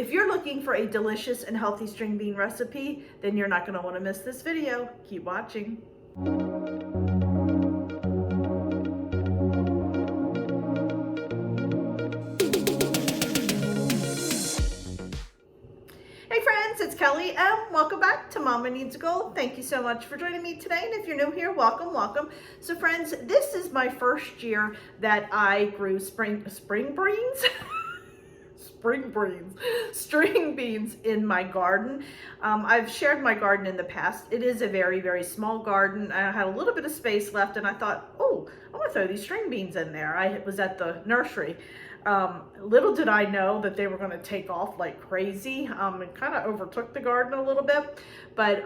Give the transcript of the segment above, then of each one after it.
If you're looking for a delicious and healthy string bean recipe, then you're not gonna wanna miss this video. Keep watching. Hey friends, it's Kelly and welcome back to Mama Needs Gold. Thank you so much for joining me today, and if you're new here, welcome, welcome. So friends, this is my first year that I grew string beans in my garden. I've shared my garden in the past. It is a very, very small garden. I had a little bit of space left and I thought, oh, I'm gonna throw these string beans in there. I was at the nursery. Little did I know that they were going to take off like crazy. It kind of overtook the garden a little bit, but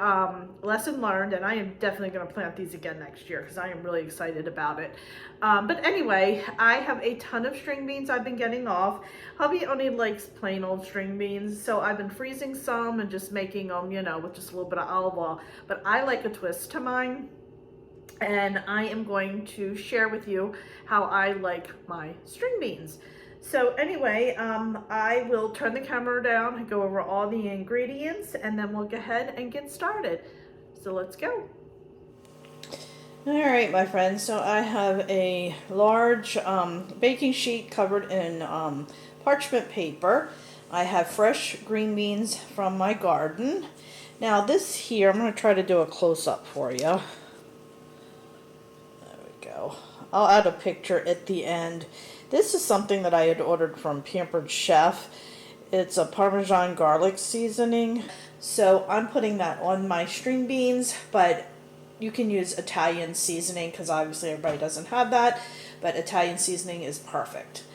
lesson learned, and I am definitely going to plant these again next year because I am really excited about it. But anyway, I have a ton of string beans I've been getting off. Hubby only likes plain old string beans, so I've been freezing some and just making them, you know, with just a little bit of olive oil. But I like a twist to mine, and I am going to share with you how I like my string beans. So anyway, I will turn the camera down and go over all the ingredients, and then we'll go ahead and get started. So let's go. All right, my friends, so I have a large baking sheet covered in parchment paper. I have fresh green beans from my garden. Now this here, I'm going to try to do a close-up for you. There we go. I'll add a picture at the end. This is something that I had ordered from Pampered Chef. It's a Parmesan garlic seasoning. So I'm putting that on my string beans, but you can use Italian seasoning because obviously everybody doesn't have that, but Italian seasoning is perfect.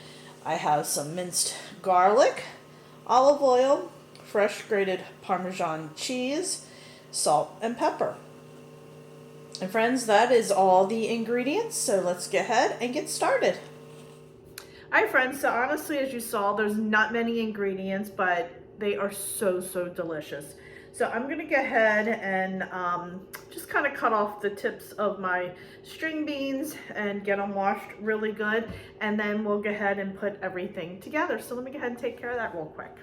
I have some minced garlic, olive oil, fresh grated Parmesan cheese, salt, and pepper. And friends, that is all the ingredients, so let's go ahead and get started. All right, friends, so honestly, as you saw, there's not many ingredients, but they are so, so delicious. So I'm gonna go ahead and just kind of cut off the tips of my string beans and get them washed really good, and then we'll go ahead and put everything together. So let me go ahead and take care of that real quick.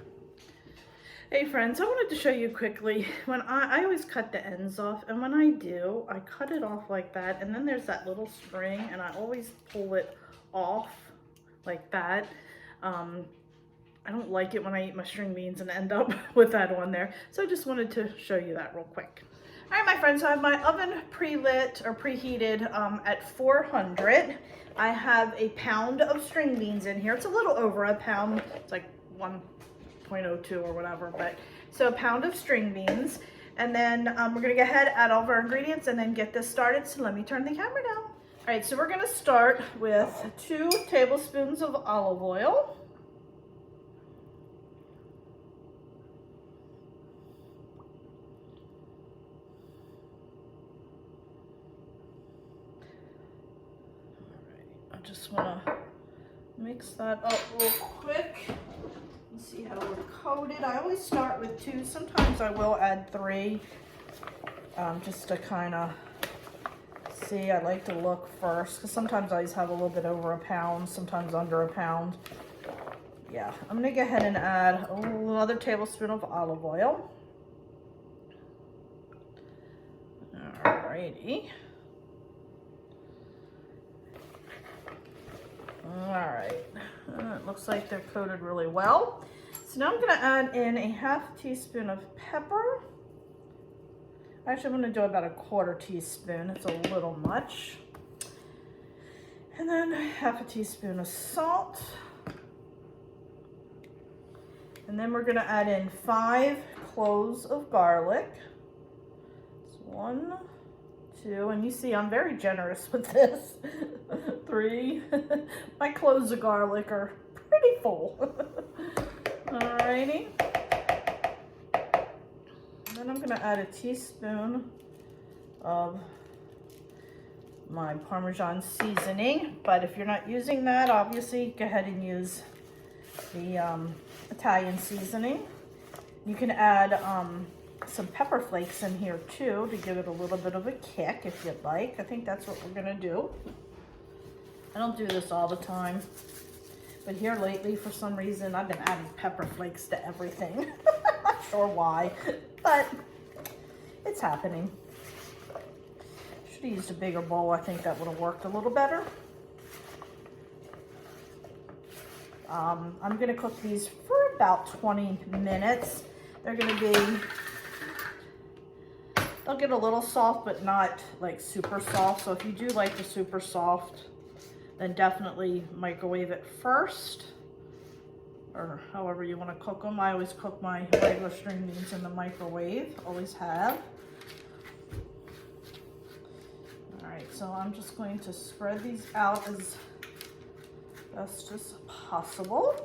Hey friends, I wanted to show you quickly, when I always cut the ends off, and when I do, I cut it off like that, and then there's that little string, and I always pull it off like that. I don't like it when I eat my string beans and end up with that on there, so I just wanted to show you that real quick. All right, my friends, so I have my oven pre-lit or preheated at 400. I have a pound of string beans in here. It's a little over a pound. It's like 1.02 or whatever, but so a pound of string beans, and then we're gonna go ahead, add all of our ingredients, and then get this started. So let me turn the camera down. All right, so we're gonna start with 2 tablespoons of olive oil. I just wanna mix that up real quick and see how we're coated. I always start with 2. Sometimes I will add 3, just to kind of see. I like to look first because sometimes I just have a little bit over a pound, sometimes under a pound. Yeah, I'm gonna go ahead and add another tablespoon of olive oil. Alrighty. Alright, it looks like they're coated really well. So now I'm going to add in a ½ teaspoon of pepper. Actually, I'm going to do about a ¼ teaspoon. It's a little much. And then ½ teaspoon of salt. And then we're going to add in 5 cloves of garlic. It's 1, 2, and you see I'm very generous with this. 3. My cloves of garlic are pretty full. Alrighty. Then I'm gonna add a teaspoon of my Parmesan seasoning, but if you're not using that, obviously go ahead and use the Italian seasoning. You can add some pepper flakes in here too to give it a little bit of a kick if you'd like. I think that's what we're gonna do. I don't do this all the time, But here lately, for some reason, I've been adding pepper flakes to everything. I'm not sure why, but it's happening. Should have used a bigger bowl. I think that would have worked a little better. I'm going to cook these for about 20 minutes. They're going to be, they'll get a little soft, but not like super soft. So if you do like the super soft, then definitely microwave it first, or however you want to cook them. I always cook my regular string beans in the microwave, always have. All right, so I'm just going to spread these out as best as possible.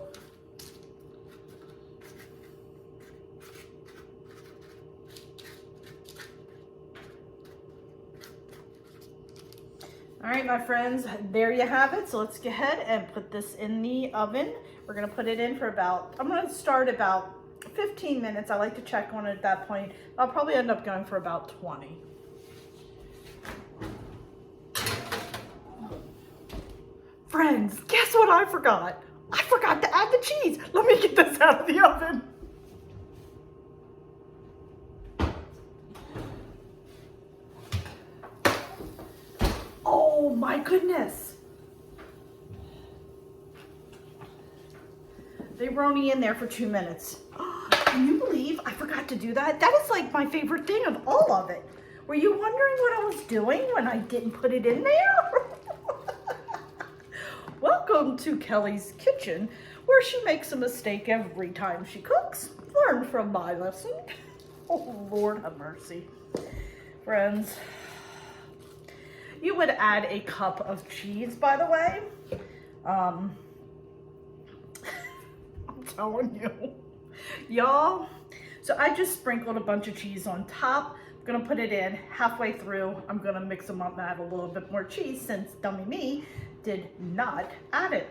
All right, my friends, there you have it. So let's go ahead and put this in the oven. We're gonna put it in for about, I'm gonna start about 15 minutes. I like to check on it at that point. I'll probably end up going for about 20. Friends, guess what I forgot? I forgot to add the cheese. Let me get this out of the oven. Oh my goodness. They were only in there for 2 minutes. Can you believe I forgot to do that? That is like my favorite thing of all of it. Were you wondering what I was doing when I didn't put it in there? Welcome to Kelly's kitchen, where she makes a mistake every time she cooks. Learn from my lesson. Oh, Lord have mercy. Friends, you would add a cup of cheese, by the way. I'm telling you. Y'all, so I just sprinkled a bunch of cheese on top. I'm gonna put it in halfway through. I'm gonna mix them up and add a little bit more cheese, since dummy me did not add it.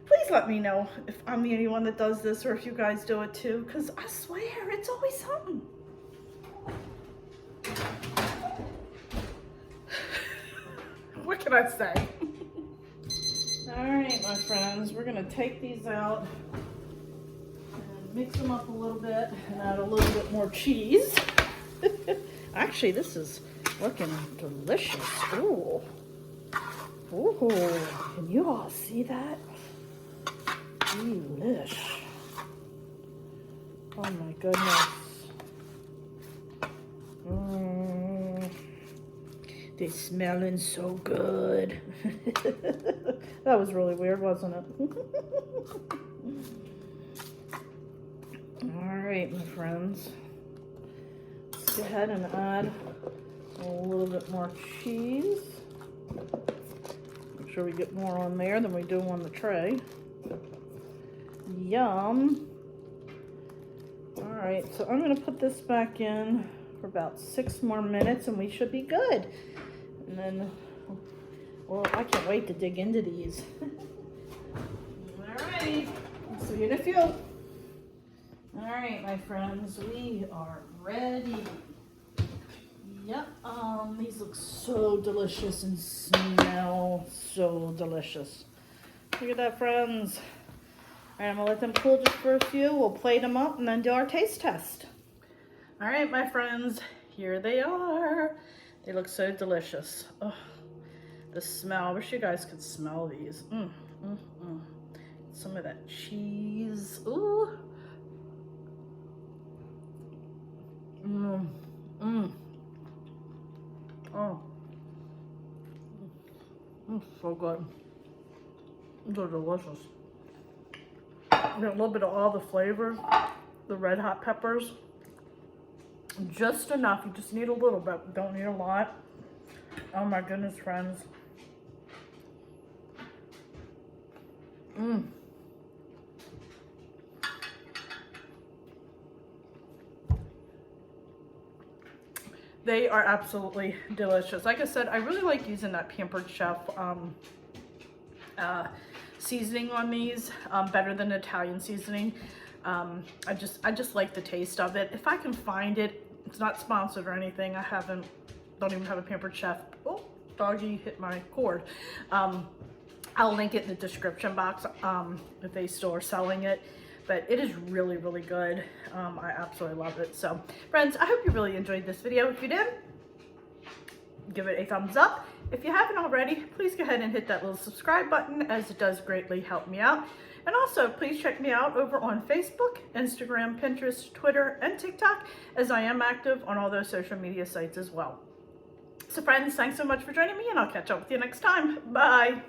Please let me know if I'm the only one that does this, or if you guys do it too, because I swear it's always something. What can I say? All right, my friends, we're gonna take these out and mix them up a little bit and add a little bit more cheese. Actually, this is looking delicious. Ooh. Ooh, can you all see that? Delish. Oh my goodness. They're smelling so good. That was really weird, wasn't it? All right, my friends. Let's go ahead and add a little bit more cheese. Make sure we get more on there than we do on the tray. Yum. All right, so I'm gonna put this back in for about 6 more minutes and we should be good. And then, well, I can't wait to dig into these. All right, see you in a few. All right, my friends, we are ready. Yep, these look so delicious and smell so delicious. Look at that, friends. All right, I'm gonna let them cool just for a few. We'll plate them up and then do our taste test. All right, my friends, here they are. They look so delicious. Oh, the smell, I wish you guys could smell these. Some of that cheese, ooh. Oh, so good. These are delicious. You get a little bit of all the flavor, the red hot peppers. Just enough, you just need a little bit, don't need a lot. Oh my goodness, friends. They are absolutely delicious. Like I said, I really like using that Pampered Chef seasoning on these, better than Italian seasoning. I just like the taste of it. If I can find it, it's not sponsored or anything. Don't even have a Pampered Chef. Oh, doggy hit my cord. I'll link it in the description box if they still are selling it. But it is really, really good. I absolutely love it. So friends, I hope you really enjoyed this video. If you did, give it a thumbs up. If you haven't already, please go ahead and hit that little subscribe button, as it does greatly help me out. And also, please check me out over on Facebook, Instagram, Pinterest, Twitter, and TikTok, as I am active on all those social media sites as well. So friends, thanks so much for joining me, and I'll catch up with you next time. Bye.